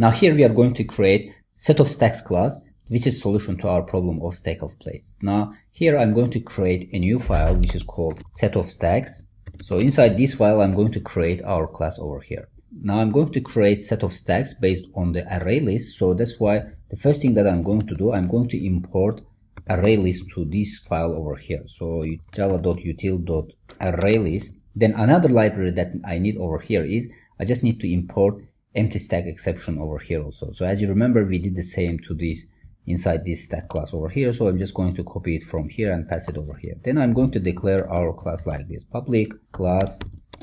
Now here we are going to create set of stacks class, which is solution to our problem of stack of plates. Now here I'm going to create a new file which is called set of stacks. So inside this file I'm going to create our class over here. Now I'm going to create set of stacks based on the array list. So that's why the first thing that I'm going to do, I'm going to import array list to this file over here. So java.util.arraylist. Then another library that I need over here is I just need to import empty stack exception over here also. So as you remember, we did the same to this inside this stack class over here. So I'm just going to copy it from here and pass it over here. Then I'm going to declare our class like this: public class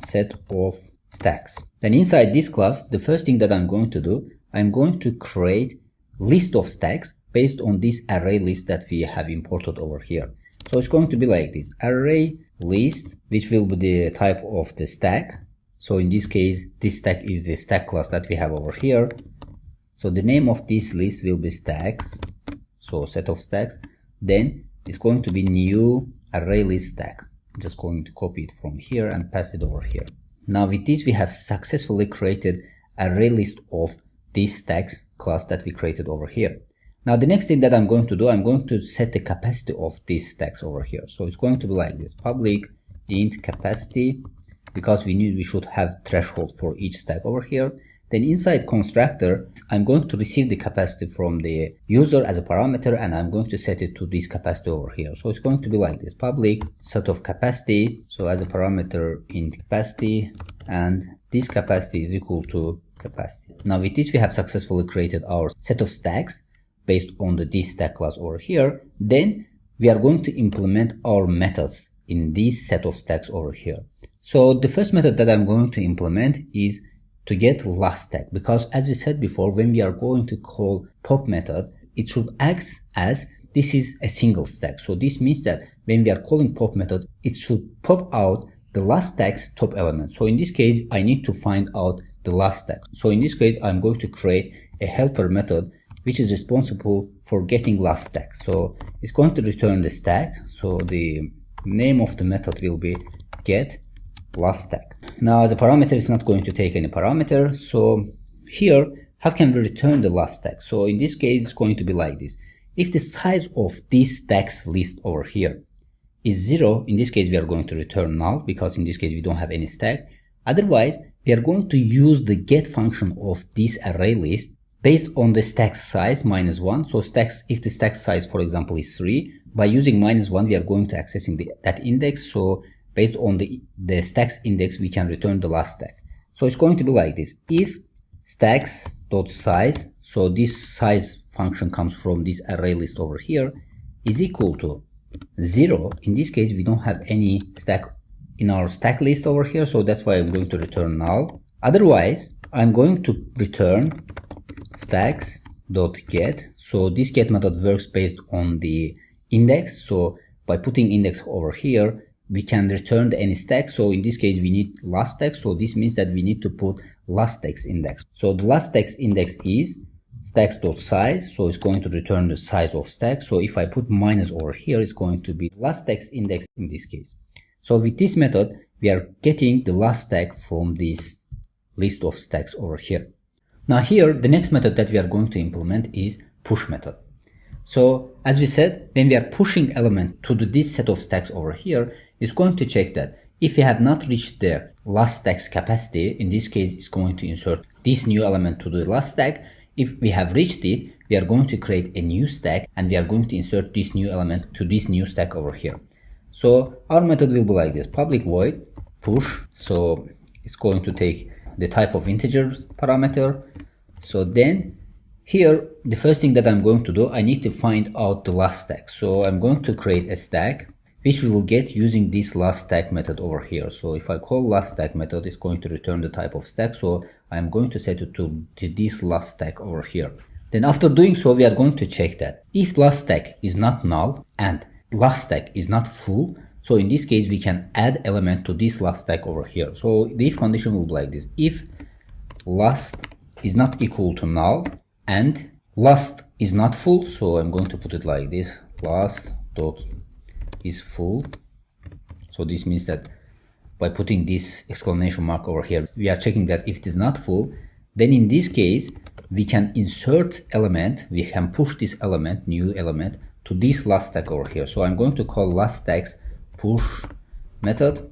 set of stacks. Then inside this class, the first thing that I'm going to do, I'm going to create list of stacks based on this array list that we have imported over here. So it's going to be like this: array list, which will be the type of the stack. So in this case, this stack is the stack class that we have over here. So the name of this list will be stacks. So set of stacks. Then it's going to be new array list stack. I'm just going to copy it from here and pass it over here. Now with this, we have successfully created array list of this stacks class that we created over here. Now the next thing that I'm going to do, I'm going to set the capacity of these stacks over here. So it's going to be like this: public int capacity, because we should have threshold for each stack over here. Then inside constructor, I'm going to receive the capacity from the user as a parameter, and I'm going to set it to this capacity over here. So it's going to be like this: public set of capacity, so as a parameter int capacity, and this capacity is equal to capacity. Now with this, we have successfully created our set of stacks based on the this stack class over here. Then we are going to implement our methods in this set of stacks over here. So the first method that I'm going to implement is to get last stack, because as we said before, when we are going to call pop method, it should act as this is a single stack. So this means that when we are calling pop method, it should pop out the last stack's top element. So in this case, I need to find out the last stack. So in this case, I'm going to create a helper method which is responsible for getting last stack. So it's going to return the stack. So the name of the method will be get last stack. Now as a parameter, it's not going to take any parameter. So here, how can we return the last stack? So in this case, it's going to be like this: if the size of this stacks list over here is 0, in this case we are going to return null, because in this case we don't have any stack. Otherwise, we are going to use the get function of this array list based on the stack size -1. So stacks, if the stack size, for example, is 3, by using -1, we are going to accessing that index. So based on the stacks index, we can return the last stack. So it's going to be like this: if stacks.size, so this size function comes from this array list over here, is equal to 0. In this case, we don't have any stack in our stack list over here, so that's why I'm going to return null. Otherwise, I'm going to return stacks.get. So this get method works based on the index. So by putting index over here, we can return any stack. So in this case, we need last stack. So this means that we need to put last stack's index. So the last stack's index is stacks.size. So it's going to return the size of stack. So if I put minus over here, it's going to be last stack's index in this case. So with this method, we are getting the last stack from this list of stacks over here. Now here, the next method that we are going to implement is push method. So as we said, when we are pushing element to this set of stacks over here, it's going to check that if we have not reached the last stack's capacity, in this case, it's going to insert this new element to the last stack. If we have reached it, we are going to create a new stack, and we are going to insert this new element to this new stack over here. So our method will be like this: public void push. So it's going to take the type of integer parameter. So then here, the first thing that I'm going to do, I need to find out the last stack. So I'm going to create a stack, which we will get using this last stack method over here. So if I call last stack method, it's going to return the type of stack. So I'm going to set it to this last stack over here. Then after doing so, we are going to check that if last stack is not null and last stack is not full, so in this case, we can add element to this last stack over here. So the if condition will be like this: if last is not equal to null and last is not full, so I'm going to put it like this: last dot is full. So this means that by putting this exclamation mark over here, we are checking that if it is not full, then in this case, we can insert element, we can push this element, new element, to this last stack over here. So I'm going to call last stacks push method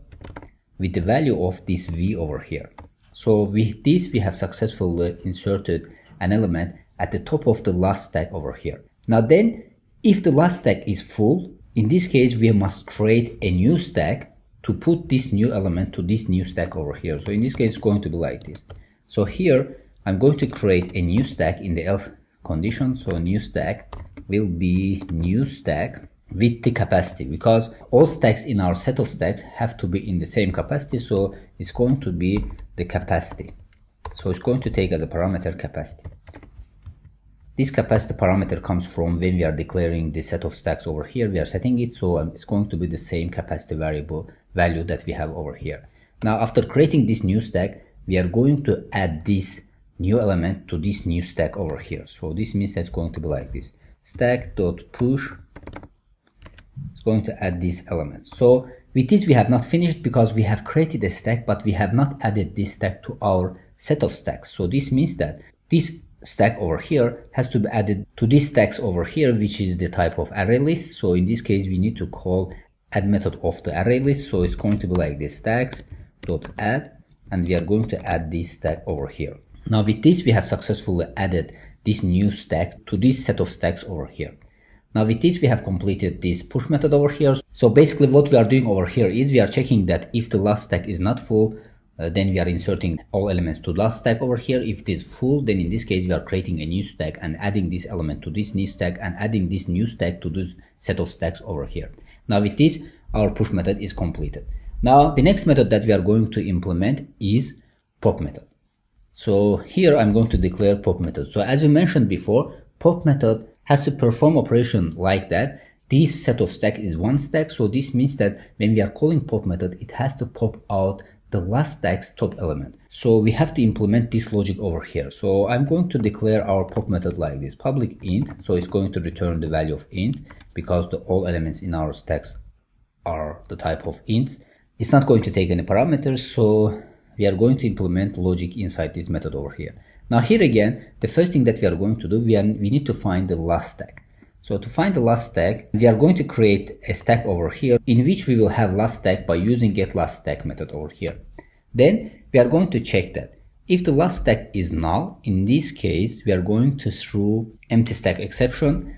with the value of this v over here. So with this, we have successfully inserted an element at the top of the last stack over here. Now then, if the last stack is full, in this case, we must create a new stack to put this new element to this new stack over here. So in this case, it's going to be like this. So here, I'm going to create a new stack in the else condition. So new stack will be new stack with the capacity, because all stacks in our set of stacks have to be in the same capacity. So it's going to be the capacity. So it's going to take as a parameter capacity. This capacity parameter comes from when we are declaring the set of stacks over here. We are setting it, so it's going to be the same capacity variable value that we have over here. Now, after creating this new stack, we are going to add this new element to this new stack over here. So this means that's going to be like this. Stack.push is going to add this element. So with this, we have not finished because we have created a stack, but we have not added this stack to our set of stacks. So this means that this stack over here has to be added to these stacks over here, which is the type of array list. So in this case, we need to call add method of the array list. So it's going to be like this, stacks.add, and we are going to add this stack over here. Now with this, we have successfully added this new stack to this set of stacks over here. Now with this, we have completed this push method over here. So basically what we are doing over here is we are checking that if the last stack is not full, then we are inserting all elements to last stack over here. If it is full, then in this case, we are creating a new stack and adding this element to this new stack and adding this new stack to this set of stacks over here. Now with this, our push method is completed. Now the next method that we are going to implement is pop method. So here I'm going to declare pop method. So as we mentioned before, pop method has to perform operation like that. This set of stack is one stack. So this means that when we are calling pop method, it has to pop out the last stack's top element. So we have to implement this logic over here. So I'm going to declare our pop method like this, public int. So it's going to return the value of int because all elements in our stacks are the type of int. It's not going to take any parameters. So we are going to implement logic inside this method over here. Now here again, the first thing that we are going to do, we need to find the last stack. So to find the last stack, we are going to create a stack over here in which we will have last stack by using getLastStack method over here. Then we are going to check that if the last stack is null, in this case, we are going to throw empty stack exception.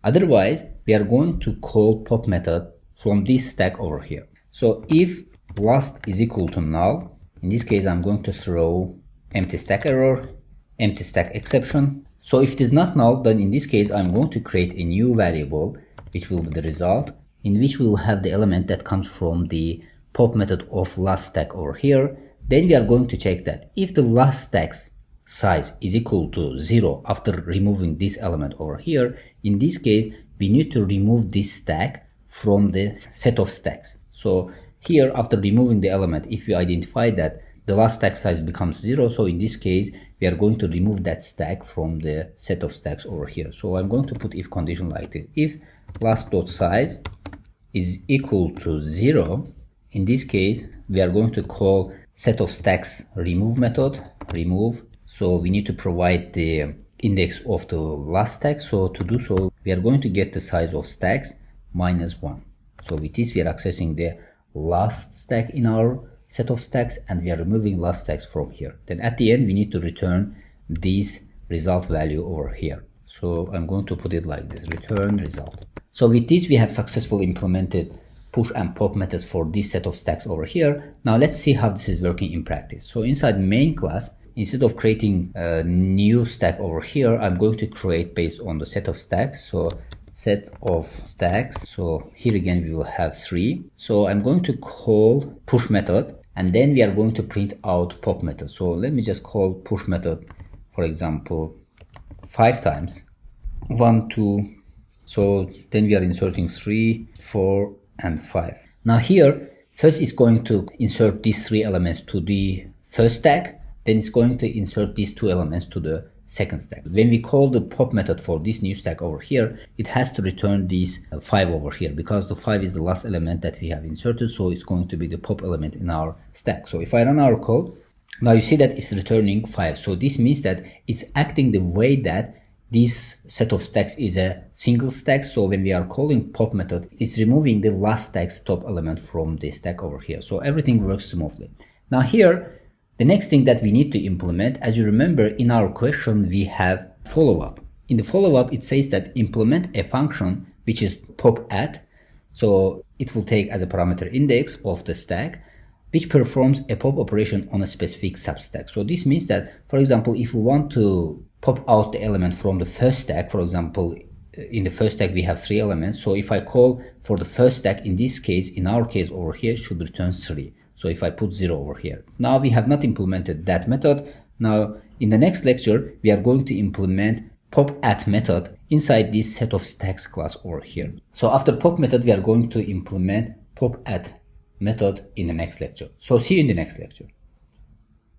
Otherwise, we are going to call pop method from this stack over here. So if last is equal to null, in this case, I'm going to throw empty stack error, empty stack exception. So if it is not null, then in this case, I'm going to create a new variable, which will be the result, in which we will have the element that comes from the pop method of last stack over here. Then we are going to check that if the last stack's size is equal to 0 after removing this element over here, in this case, we need to remove this stack from the set of stacks. So here, after removing the element, if we identify that the last stack size becomes 0, so in this case, we are going to remove that stack from the set of stacks over here. So I'm going to put if condition like this. If last.size is equal to 0, in this case, we are going to call set of stacks remove method, remove. So we need to provide the index of the last stack. So to do so, we are going to get the size of stacks -1. So with this, we are accessing the last stack in our set of stacks and we are removing last stacks from here. Then at the end, we need to return this result value over here. So I'm going to put it like this, return result. So with this, we have successfully implemented push and pop methods for this set of stacks over here. Now let's see how this is working in practice. So inside main class, instead of creating a new stack over here, I'm going to create based on the set of stacks. So set of stacks. So here again, we will have 3. So I'm going to call push method and then we are going to print out pop method. So let me just call push method, for example, 5 times. 1, 2. So then we are inserting 3, 4, and 5. Now here, first it's going to insert these 3 elements to the first stack. Then it's going to insert these 2 elements to the second stack. When we call the pop method for this new stack over here, it has to return these 5 over here because the 5 is the last element that we have inserted. So it's going to be the pop element in our stack. So if I run our code, Now you see that it's returning 5. So this means that it's acting the way that this set of stacks is a single stack. So when we are calling pop method, it's removing the last stack's top element from the stack over here. So everything works smoothly. Now here, the next thing that we need to implement, as you remember in our question, we have follow-up. In the follow-up, it says that implement a function which is pop at. So it will take as a parameter index of the stack, which performs a pop operation on a specific substack. So this means that, for example, if we want to pop out the element from the first stack, for example, in the first stack we have 3 elements. So if I call for the first stack, in this case, in our case over here, should return 3. So if I put 0 over here. Now we have not implemented that method. Now in the next lecture, we are going to implement pop at method inside this set of stacks class over here. So after pop method, we are going to implement pop at method in the next lecture. So see you in the next lecture.